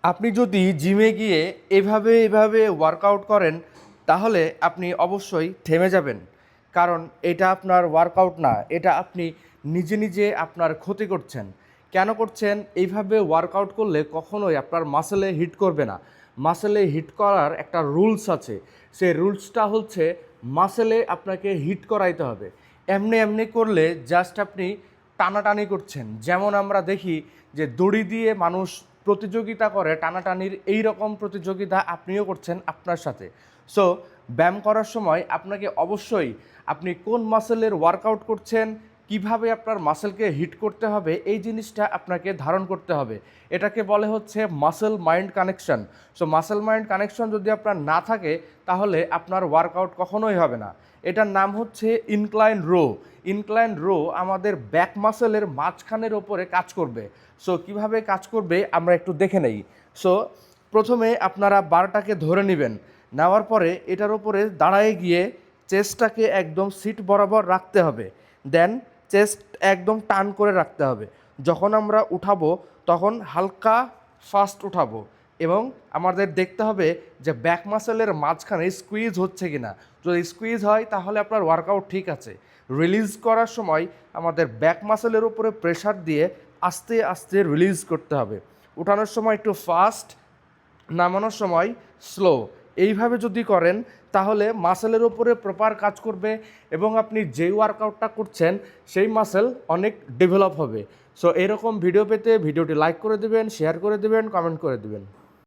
আপনি যদি জিমে গিয়ে এভাবে ওয়ার্কআউট করেন তাহলে আপনি অবশ্যই থেমে যাবেন। কারণ এটা আপনার ওয়ার্কআউট না, এটা আপনি নিজে নিজে আপনার ক্ষতি করছেন। কেন করছেন? এইভাবে ওয়ার্কআউট করলে কখনোই আপনার মাসেলে হিট করবে না। মাসেলে হিট করার একটা রুলস আছে। সেই রুলসটা হচ্ছে মাসেলে আপনাকে হিট করাইতে হবে। এমনি এমনি করলে জাস্ট আপনি টানাটানি করছেন। যেমন আমরা দেখি যে দড়ি দিয়ে মানুষ প্রতিযোগিতা করে টানাটানির, এই রকম প্রতিযোগিতা আপনিও করছেন আপনার সাথে। সো ব্যায়াম করার সময় আপনাকে অবশ্যই আপনি কোন মাসেলের ওয়ার্কআউট করছেন, কিভাবে আপনার মাসেলকে হিট করতে হবে, এই জিনিসটা আপনাকে ধারণ করতে হবে। এটাকে বলে হচ্ছে muscle mind connection. So muscle mind connection যদি আপনার না থাকে তাহলে আপনার ওয়ার্কআউট কখনোই হবে না। এটার নাম হচ্ছে ইনক্লাইন রো। ইনক্লাইন রো আমাদের ব্যাক মাসেলের মাঝখানের ওপরে কাজ করবে। সো কিভাবে কাজ করবে আমরা একটু দেখে নেই। সো প্রথমে আপনারা বারটাকে ধরে নেবেন, নেওয়ার পরে এটার উপরে দাঁড়ায় গিয়ে চেস্টটাকে একদম সিট বরাবর রাখতে হবে। দেন চেস্ট একদম টান করে রাখতে হবে। যখন আমরা উঠাবো তখন হালকা ফাস্ট উঠাবো এবং আমাদের দেখতে হবে যে ব্যাক মাসেলের মাঝখানে স্কুইজ হচ্ছে কি না। যদি স্কুইজ হয় তাহলে আপনার ওয়ার্কআউট ঠিক আছে। রিলিজ করার সময় আমাদের ব্যাক মাসেলের উপরে প্রেশার দিয়ে আস্তে আস্তে রিলিজ করতে হবে। উঠানোর সময় একটু ফাস্ট, নামানোর সময় স্লো। এইভাবে যদি করেন তাহলে মাসেলের উপরে প্রপার কাজ করবে এবং আপনি যেই ওয়ার্কআউটটা করছেন সেই মাসেল অনেক ডেভেলপ হবে। সো এরকম ভিডিও পেতে ভিডিওটি লাইক করে দেবেন, শেয়ার করে দেবেন, কমেন্ট করে দেবেন।